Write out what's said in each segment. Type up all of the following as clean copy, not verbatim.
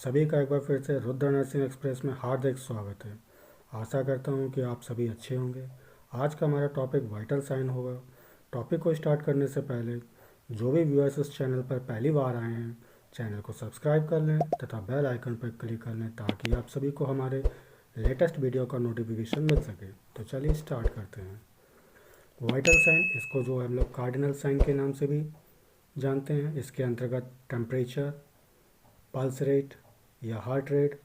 सभी का एक बार फिर से रुद्र नरसिंह एक्सप्रेस में हार्दिक स्वागत है। आशा करता हूँ कि आप सभी अच्छे होंगे। आज का हमारा टॉपिक वाइटल साइन होगा। टॉपिक को स्टार्ट करने से पहले जो भी व्यूअर्स इस चैनल पर पहली बार आए हैं, चैनल को सब्सक्राइब कर लें तथा बेल आइकन पर क्लिक कर लें ताकि आप सभी को हमारे लेटेस्ट वीडियो का नोटिफिकेशन मिल सके। तो चलिए स्टार्ट करते हैं। वाइटल साइन, इसको जो हम लोग कार्डिनल साइन के नाम से भी जानते हैं। इसके अंतर्गत टेम्परेचर, पल्स रेट या heart rate,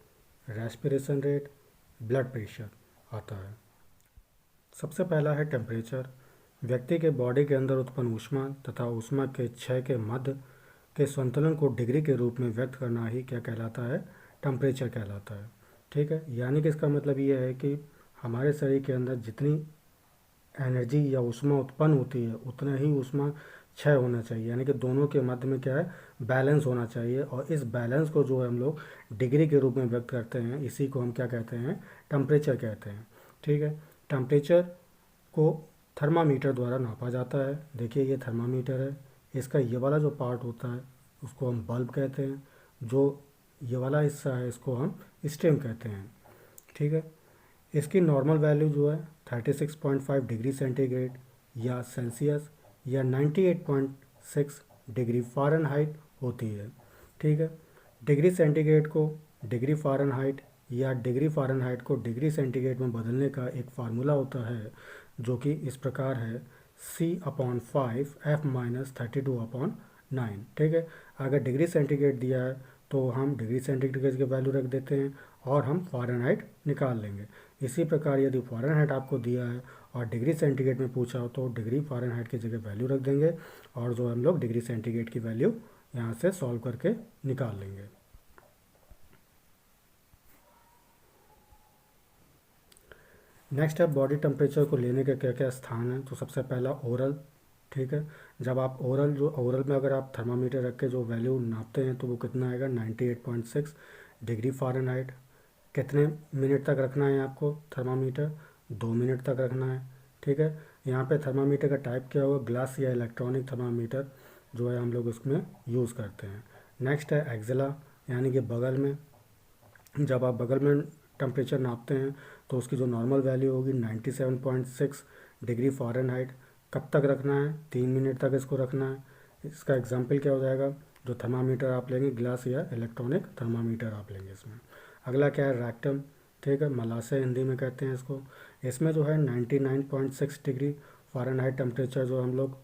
respiration rate, blood pressure आता है। सबसे पहला है टेम्परेचर। व्यक्ति के बॉडी के अंदर उत्पन्न ऊष्मा तथा ऊष्मा के क्षय के मध्य के संतुलन को डिग्री के रूप में व्यक्त करना ही क्या कहलाता है? टेम्परेचर कहलाता है। ठीक है, यानी कि इसका मतलब ये है कि हमारे शरीर के अंदर जितनी एनर्जी या ऊष्मा उत्पन्न होती है उतना ही ऊष्मा क्षय होना चाहिए, यानी कि दोनों के मध्य में क्या है? बैलेंस होना चाहिए। और इस बैलेंस को जो है हम लोग डिग्री के रूप में व्यक्त करते हैं, इसी को हम क्या कहते हैं? टेम्परेचर कहते हैं। ठीक है, टेम्परेचर को थर्मामीटर द्वारा नापा जाता है। देखिए ये थर्मामीटर है, इसका ये वाला जो पार्ट होता है उसको हम बल्ब कहते हैं, जो ये वाला हिस्सा है इसको हम स्टेम कहते हैं। ठीक है, इसकी नॉर्मल वैल्यू जो है 36.5 डिग्री सेंटीग्रेड या सेल्सियस या 98.6 डिग्री फ़ारेनहाइट होती है। ठीक है, डिग्री सेंटीग्रेड को डिग्री फ़ारेनहाइट या डिग्री फ़ारेनहाइट को डिग्री सेंटीग्रेड में बदलने का एक फार्मूला होता है जो कि इस प्रकार है: C/5 F-32/9। ठीक है, अगर डिग्री सेंटीग्रेड दिया है तो हम डिग्री सेंटीग्रेड की वैल्यू रख देते हैं और हम फ़ारेनहाइट निकाल लेंगे। इसी प्रकार यदि फ़ारेनहाइट आपको दिया है और डिग्री सेंटीग्रेड में पूछा हो तो डिग्री फ़ारेनहाइट की जगह वैल्यू रख देंगे और जो हम लोग डिग्री सेंटीग्रेड की वैल्यू यहाँ से सॉल्व करके निकाल लेंगे। नेक्स्ट है बॉडी टेम्परेचर को लेने के क्या क्या स्थान हैं। तो सबसे पहला ओरल। ठीक है, जब आप ओरल में अगर आप थर्मामीटर रख के जो वैल्यू नापते हैं तो वो कितना आएगा? 98.6 डिग्री फ़ारेनहाइट। कितने मिनट तक रखना है आपको थर्मामीटर? 2 मिनट तक रखना है। ठीक है, यहाँ पे थर्मामीटर का टाइप क्या होगा? ग्लास या इलेक्ट्रॉनिक थर्मामीटर जो है हम लोग उसमें यूज़ करते हैं। नेक्स्ट है एक्जिला, यानी कि बगल में। जब आप बगल में टेम्परेचर नापते हैं तो उसकी जो नॉर्मल वैल्यू होगी 97.6 डिग्री फ़ारेनहाइट। कब तक रखना है? 3 मिनट तक इसको रखना है। इसका एग्जाम्पल क्या हो जाएगा? जो थर्मामीटर आप लेंगे, ग्लास या इलेक्ट्रॉनिक थर्मामीटर आप लेंगे इसमें। अगला क्या है? रैक्टम। ठीक है, मलाशय हिंदी में कहते हैं इसको। इसमें जो है 99.6 डिग्री फ़ारेनहाइट टेम्परेचर जो हम लोग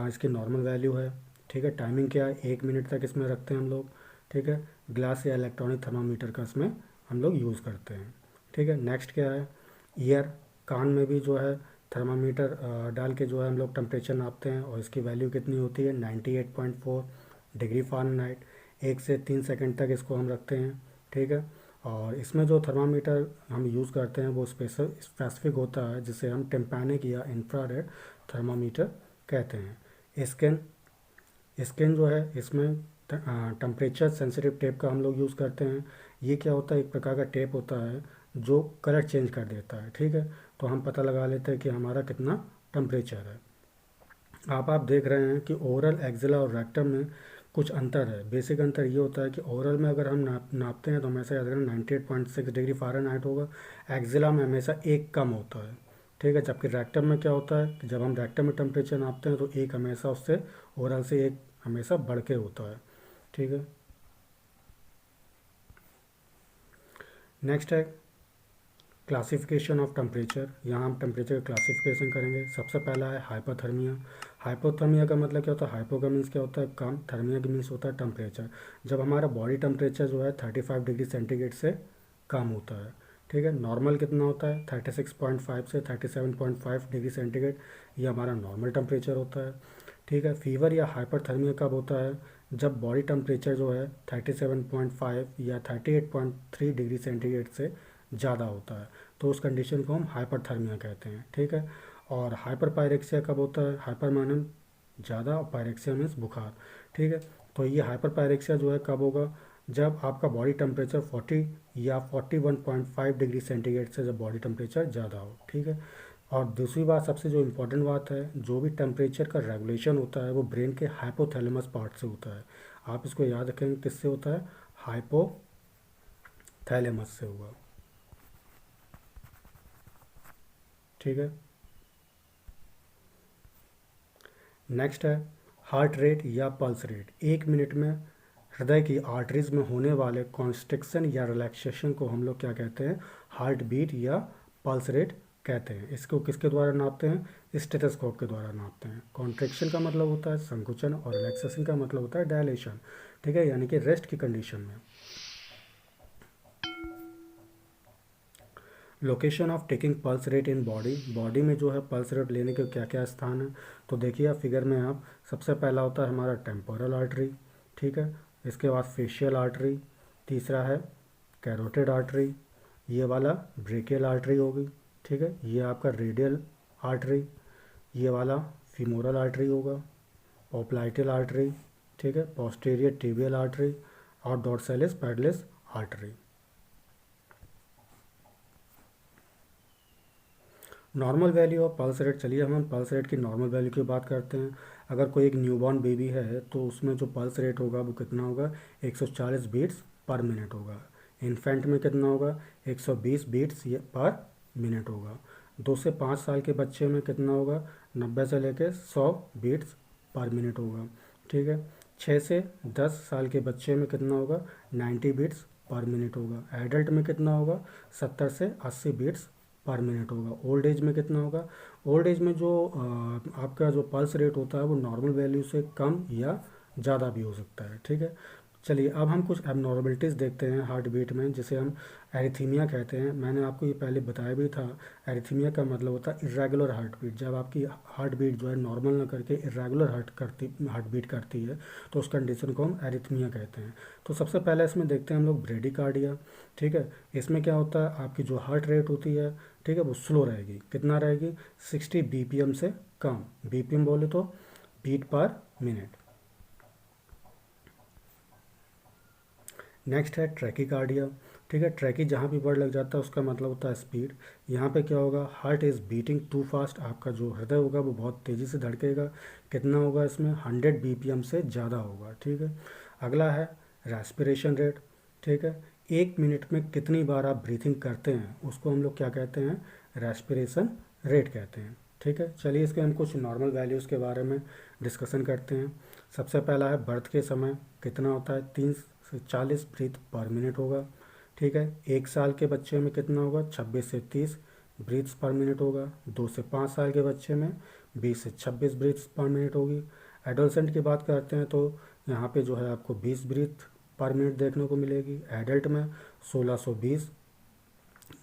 इसकी नॉर्मल वैल्यू है। ठीक है, टाइमिंग क्या है? 1 मिनट तक इसमें रखते हैं हम लोग। ठीक है, ग्लास या इलेक्ट्रॉनिक थर्मामीटर का इसमें हम लोग यूज़ करते हैं। ठीक है, नेक्स्ट क्या है? ईयर, कान में भी जो है थर्मामीटर डाल के जो है हम लोग टेम्परेचर नापते हैं और इसकी वैल्यू कितनी होती है? 98.4 डिग्री फ़ारेनहाइट। 1 से 3 सेकंड तक इसको हम रखते हैं। ठीक है, और इसमें जो थर्मामीटर हम यूज़ करते हैं वो स्पेसिफिक होता है, जिसे हम टेम्पैनिक या इंफ्रारेड थर्मामीटर कहते हैं। स्किन जो है इसमें टेम्परेचर सेंसिटिव टेप का हम लोग यूज़ करते हैं। ये क्या होता है? एक प्रकार का टेप होता है जो कलर चेंज कर देता है। ठीक है, तो हम पता लगा लेते हैं कि हमारा कितना टेम्परेचर है। आप देख रहे हैं कि ओरल, एक्जिला और रेक्टम में कुछ अंतर है। बेसिक अंतर ये होता है कि ओरल में अगर हम नापते हैं तो हमेशा याद रखना 98.6 डिग्री फ़ारेनहाइट होगा। एक्जिला में हमेशा एक कम होता है। ठीक है, जबकि रेक्टम में क्या होता है कि जब हम रेक्टम में टेम्परेचर नापते हैं तो एक हमेशा उससे, ओरल से एक हमेशा बढ़ के होता है। ठीक है, नेक्स्ट है क्लासिफिकेशन ऑफ टेम्परेचर। यहाँ हम टेम्परेचर का क्लासिफिकेशन करेंगे। सबसे पहला है हाइपोथर्मिया। हाइपोथर्मिया का मतलब क्या होता है? हाइपो का मीन्स क्या होता है? कम, थर्मिया का मीन्स होता है टेम्परेचर। जब हमारा बॉडी टेम्परेचर जो है 35 डिग्री सेंटीग्रेड से कम होता है। ठीक है, नॉर्मल कितना होता है? 36.5 से 37.5 डिग्री सेंटीग्रेड, ये हमारा नॉर्मल टेम्परेचर होता है। ठीक है, फीवर या हाइपरथर्मिया कब होता है? जब बॉडी टेम्परेचर जो है 37.5 या 38.3 डिग्री सेंटीग्रेड से ज़्यादा होता है, तो उस कंडीशन को हम हाइपरथर्मिया कहते हैं। ठीक है, और हाइपर पायरेक्सिया कब होता है? हाइपर माने ज़्यादा और पायरेक्सिया मीन्स बुखार। ठीक है, तो ये हाइपर पायरेक्सिया जो है कब होगा? जब आपका बॉडी टेम्परेचर 40 या 41.5 डिग्री सेंटीग्रेड से जब बॉडी टेम्परेचर ज़्यादा हो। ठीक है, और दूसरी बात, सबसे जो इम्पोर्टेंट बात है, जो भी टेम्परेचर का रेगुलेशन होता है वो ब्रेन के हाइपोथैलेमस पार्ट से होता है। आप इसको याद रखेंगे, किससे होता है? हाइपो थैलेमस से होगा। ठीक है। नेक्स्ट है हार्ट रेट या पल्स रेट। 1 मिनट में हृदय की आर्टरीज में होने वाले कॉन्स्ट्रिक्शन या रिलैक्सेशन को हम लोग क्या कहते हैं, हार्ट बीट या पल्स रेट कहते हैं। इसको किसके द्वारा नापते हैं, स्टेथोस्कोप के द्वारा नापते हैं। कॉन्ट्रैक्शन का मतलब होता है संकुचन और रिलैक्सेशन का मतलब होता है डायलेशन। ठीक है, यानी कि रेस्ट की कंडीशन में। Location of taking pulse rate in body. Body में जो है पल्स रेट लेने के क्या क्या स्थान है, तो देखिए आप फिगर में आप, सबसे पहला होता है हमारा टेम्पोरल आर्टरी। ठीक है, इसके बाद फेशियल आर्टरी, तीसरा है कैरोटिड आर्टरी, ये वाला ब्रेकियल आर्टरी होगी। ठीक है, ये आपका रेडियल आर्टरी, ये वाला फीमोरल आर्टरी होगा, पोप्लाइटल आर्टरी। ठीक है, पोस्टीरियर टिबियल आर्टरी और dorsalis pedis artery. Normal value of pulse rate, चलिए हम पल्स रेट की नॉर्मल वैल्यू की बात करते हैं। अगर कोई एक न्यूबॉर्न बेबी है तो उसमें जो पल्स रेट होगा वो कितना होगा, 140 बीट्स पर मिनट होगा। इन्फेंट में कितना होगा, 120 बीट्स पर मिनट होगा। 2 से 5 साल के बच्चे में कितना होगा, 90 से लेकर 100 बीट्स पर मिनट होगा। ठीक है, 6 से 10 साल के बच्चे में कितना होगा, 90 बीट्स पर मिनट होगा। एडल्ट में कितना होगा, 70 से 80 बीट्स पर मिनट होगा। ओल्ड एज में कितना होगा, ओल्ड एज में जो आपका जो पल्स रेट होता है वो नॉर्मल वैल्यू से कम या ज़्यादा भी हो सकता है। ठीक है, चलिए अब हम कुछ एबनॉर्मलिटीज़ देखते हैं हार्ट बीट में, जिसे हम एरिथीमिया कहते हैं। मैंने आपको ये पहले बताया भी था, एरिथीमिया का मतलब होता है इर्रेगुलर हार्ट बीट। जब आपकी हार्ट बीट जो है नॉर्मल ना करके इर्रेगुलर हार्ट बीट करती है तो उस कंडीशन को हम एरिथीमिया कहते हैं। तो सबसे पहले इसमें देखते हैं हम लोग ब्रेडिकार्डिया। ठीक है, इसमें क्या होता है, आपकी जो हार्ट रेट होती है, ठीक है, वो स्लो रहेगी। कितना रहेगी, 60 बीपीएम से कम। बीपीएम बोले तो बीट पर मिनट। नेक्स्ट है ट्रैकीकार्डिया। ठीक है, ट्रैकी जहाँ भी वर्ड लग जाता है उसका मतलब होता है स्पीड। यहाँ पे क्या होगा, heart is beating too fast. आपका जो हृदय होगा वो बहुत तेज़ी से धड़केगा। कितना होगा इसमें, 100 बीपीएम से ज़्यादा होगा। ठीक है, अगला है रेस्पिरेशन रेट। ठीक है, 1 मिनट में कितनी बार आप ब्रीथिंग करते हैं उसको हम लोग क्या कहते हैं, रेस्पिरेशन रेट कहते हैं। ठीक है, चलिए इसके हम कुछ नॉर्मल वैल्यूज़ के बारे में डिस्कशन करते हैं। सबसे पहला है बर्थ के समय कितना होता है, 3 से 40 ब्रीथ पर मिनट होगा। ठीक है, 1 साल के बच्चे में कितना होगा, 26 से 30 ब्रीथ्स पर मिनट होगा। 2 से 5 साल के बच्चे में 20 से 26 ब्रीथ्स पर मिनट होगी। एडोलसेंट की बात करते हैं तो यहाँ पे जो है आपको 20 ब्रीथ पर मिनट देखने को मिलेगी। एडल्ट में 1620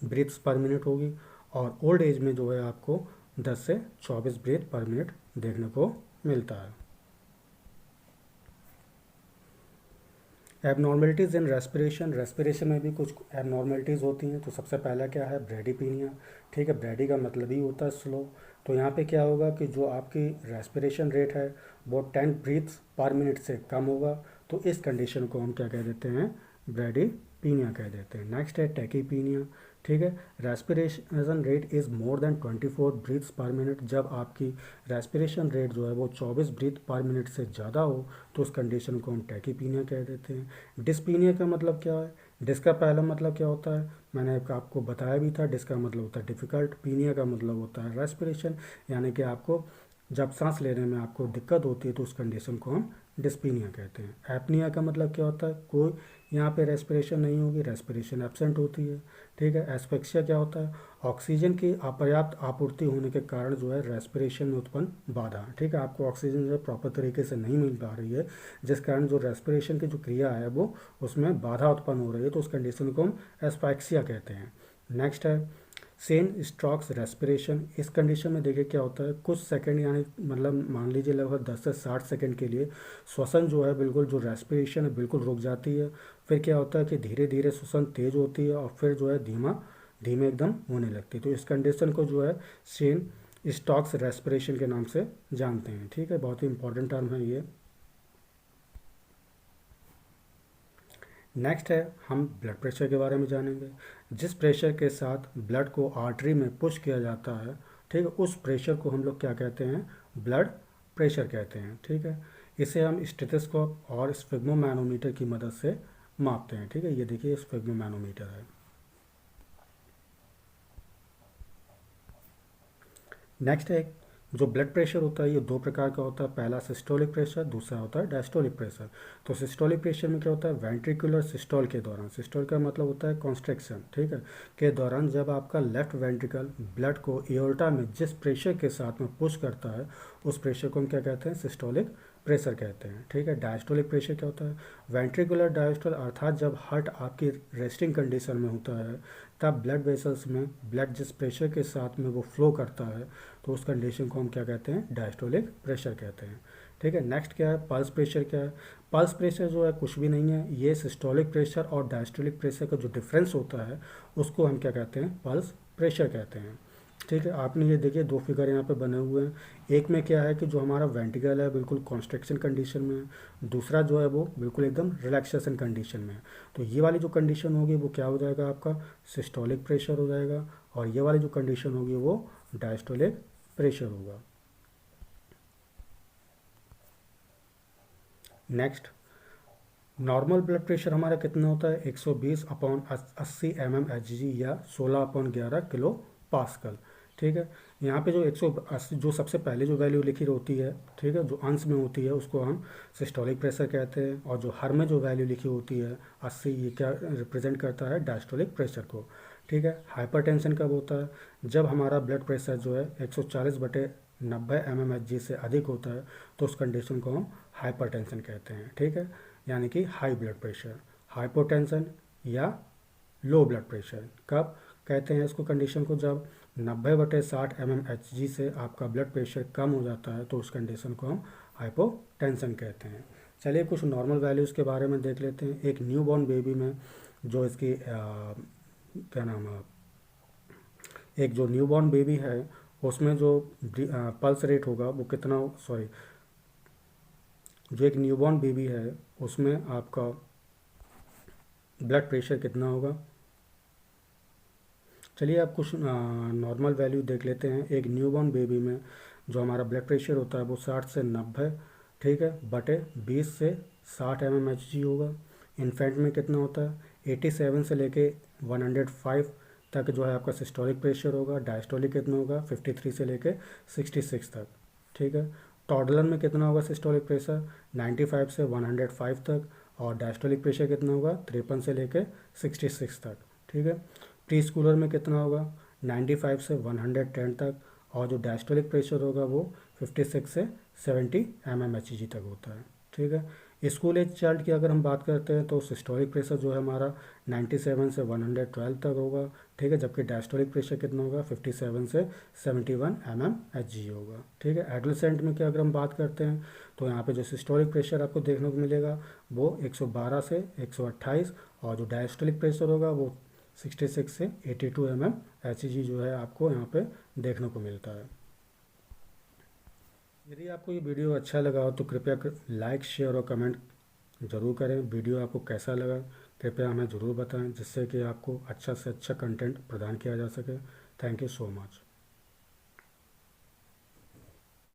ब्रीथ्स पर मिनट होगी। और ओल्ड एज में जो है आपको 10 से 24 ब्रीथ पर मिनट देखने को मिलता है। एबनॉर्मलिटीज़ इन रेस्पिरेशन, रेस्पिरेशन में भी कुछ एबनॉर्मलिटीज़ होती हैं। तो सबसे पहला क्या है, ब्रेडीपीनिया। ठीक है, ब्रेडी का मतलब ही होता है स्लो। तो यहाँ पे क्या होगा कि जो आपकी रेस्पिरेशन रेट है वो 10 ब्रीथ्स पर मिनट से कम होगा। तो इस कंडीशन को हम क्या कह देते हैं, ब्रेडीपीनिया कह देते हैं। नेक्स्ट है टैकीपीनिया। ठीक है, respiration rate is more than 24 breaths per minute. जब आपकी रेस्पिरेशन रेट जो है वो 24 ब्रीथ पर मिनट से ज़्यादा हो तो उस कंडीशन को हम टैकीपीनिया कह देते हैं। डिस्पीनिया का मतलब क्या है, डिस का पहला मतलब क्या होता है, मैंने आपको बताया भी था। डिस का मतलब होता है डिफ़िकल्ट, पीनिया का मतलब होता है रेस्पिरेशन, यानी कि आपको जब सांस लेने में आपको दिक्कत होती है तो उस कंडीशन को हम डिस्पीनिया कहते हैं। एपनिया का मतलब क्या होता है, कोई यहाँ पे रेस्पिरेशन नहीं होगी, रेस्पिरेशन एब्सेंट होती है। ठीक है, एस्फिक्सिया क्या होता है, ऑक्सीजन की अपर्याप्त आपूर्ति होने के कारण जो है रेस्पिरेशन में उत्पन्न बाधा। ठीक है, आपको ऑक्सीजन जो है प्रॉपर तरीके से नहीं मिल पा रही है, जिस कारण जो रेस्पिरेशन की जो क्रिया है वो उसमें बाधा उत्पन्न हो रही है, तो उस कंडीशन को हम एस्फिक्सिया कहते हैं। नेक्स्ट है सेन स्ट्रोक्स रेस्पिरेशन। इस कंडीशन में देखिए क्या होता है, कुछ सेकंड यानी मतलब मान लीजिए लगभग 10 से 60 सेकंड के लिए श्वसन जो है बिल्कुल, जो रेस्पिरेशन है बिल्कुल रुक जाती है। फिर क्या होता है कि धीरे धीरे श्वसन तेज होती है और फिर जो है धीमे एकदम होने लगती है। तो इस कंडीशन को जो है सेन स्टॉक्स रेस्पिरेशन के नाम से जानते हैं। ठीक है, बहुत ही इंपॉर्टेंट टर्म है ये। नेक्स्ट है हम ब्लड प्रेशर के बारे में जानेंगे। जिस प्रेशर के साथ ब्लड को आर्टरी में पुश किया जाता है, ठीक है, उस प्रेशर को हम लोग क्या कहते हैं, ब्लड प्रेशर कहते हैं। ठीक है, इसे हम स्टेथोस्कोप और स्फिग्मोमैनोमीटर की मदद से मापते हैं। ठीक है, ये देखिए स्फिग्मोमैनोमीटर है। नेक्स्ट है जो ब्लड प्रेशर होता है, ये दो प्रकार का होता है। पहला सिस्टोलिक प्रेशर, दूसरा होता है डायस्टोलिक प्रेशर। तो सिस्टोलिक प्रेशर में क्या होता है, वेंट्रिकुलर सिस्टोल के दौरान, सिस्टोल का मतलब होता है कॉन्स्ट्रिक्शन, ठीक है, के दौरान जब आपका लेफ्ट वेंट्रिकल ब्लड को एओर्टा में जिस प्रेशर के साथ में पुश करता है, उस प्रेशर को हम क्या कहते हैं, सिस्टोलिक प्रेशर कहते हैं। ठीक है, डायस्टोलिक प्रेशर क्या होता है, वेंट्रिकुलर डायस्टोल, अर्थात जब हार्ट आपकी रेस्टिंग कंडीशन में होता है, तब ब्लड वेसल्स में ब्लड जिस प्रेशर के साथ में वो फ्लो करता है, तो उस कंडीशन को हम क्या कहते हैं, डायस्टोलिक प्रेशर कहते हैं। ठीक है, नेक्स्ट क्या है, पल्स प्रेशर क्या है। पल्स प्रेशर जो है कुछ भी नहीं है, ये सिस्टोलिक प्रेशर और डायस्टोलिक प्रेशर का जो डिफरेंस होता है, उसको हम क्या कहते हैं, पल्स प्रेशर कहते हैं। ठीक है, आपने ये देखिए दो फिगर यहाँ पे बने हुए हैं। एक में क्या है कि जो हमारा वेंट्रिकल है बिल्कुल कॉन्स्ट्रिक्शन कंडीशन में है, दूसरा जो है वो बिल्कुल एकदम रिलैक्सेशन कंडीशन में है। तो ये वाली जो कंडीशन होगी वो क्या हो जाएगा, आपका सिस्टोलिक प्रेशर हो जाएगा, और ये वाली जो कंडीशन होगी वो डायस्टोलिक प्रेशर होगा। नेक्स्ट, नॉर्मल ब्लड प्रेशर हमारा कितना होता है, 120/80 mmHg या 16/11 किलो पास्कल। ठीक है, यहाँ पे जो 180 जो सबसे पहले जो वैल्यू लिखी होती है, ठीक है, जो अंश में होती है उसको हम सिस्टोलिक प्रेशर कहते हैं, और जो हर में जो वैल्यू लिखी होती है 80, ये क्या रिप्रेजेंट करता है, डायस्टोलिक प्रेशर को। ठीक है, हाइपरटेंशन कब होता है, जब हमारा ब्लड प्रेशर जो है 140/90 mmHg से अधिक होता है, तो उस कंडीशन को हम हाइपरटेंशन कहते हैं। ठीक है, यानी कि हाई ब्लड प्रेशर। हाइपोटेंशन या लो ब्लड प्रेशर कब कहते हैं इसको, कंडीशन को जब 90/60 mmHg से आपका ब्लड प्रेशर कम हो जाता है, तो उस कंडीशन को हम हाइपोटेंशन कहते हैं। चलिए कुछ नॉर्मल वैल्यूज़ के बारे में देख लेते हैं। एक न्यूबॉर्न बेबी में जो इसकी क्या नाम है, एक जो न्यूबॉर्न बेबी है उसमें जो पल्स रेट होगा वो कितना, सॉरी, जो एक न्यूबॉर्न बेबी है उसमें आपका ब्लड प्रेशर कितना होगा। चलिए आप कुछ नॉर्मल वैल्यू देख लेते हैं। एक न्यूबॉर्न बेबी में जो हमारा ब्लड प्रेशर होता है वो 60 से 90, ठीक है, बटे 20 से 60 mmHg होगा। इन्फेंट में कितना होता है, 87 से लेके 105 तक जो है आपका सिस्टोलिक प्रेशर होगा। डायस्टोलिक कितना होगा, 53 से लेके 66 तक। ठीक है, टॉडलर में कितना होगा सिस्टोलिक प्रेशर, 95 से 105 तक, और डायस्टोलिक प्रेशर कितना होगा, 53 से लेके 66 तक। ठीक है, प्री स्कूलर में कितना होगा, 95 से 110 तक, और जो डायस्टोलिक प्रेशर होगा वो 56 से 70 mmHg तक होता है। ठीक है, स्कूल एज चाइल्ड की अगर हम बात करते हैं तो सिस्टोलिक प्रेशर जो है हमारा 97 से 112 तक होगा। ठीक है, जबकि डायस्टोलिक प्रेशर कितना होगा, 57 से 71 mmHg होगा। ठीक है, एडोलेसेंट में क्या अगर हम बात करते हैं तो यहाँ पे जो सिस्टोलिक प्रेशर आपको देखने को मिलेगा वो 112 से 128, और जो डायस्टोलिक प्रेशर होगा वो 66 से 82 mmHg जो है आपको यहाँ पे देखने को मिलता है। यदि आपको ये वीडियो अच्छा लगा हो तो कृपया लाइक, शेयर और कमेंट ज़रूर करें। वीडियो आपको कैसा लगा कृपया हमें ज़रूर बताएं, जिससे कि आपको अच्छा से अच्छा कंटेंट प्रदान किया जा सके। Thank you so much.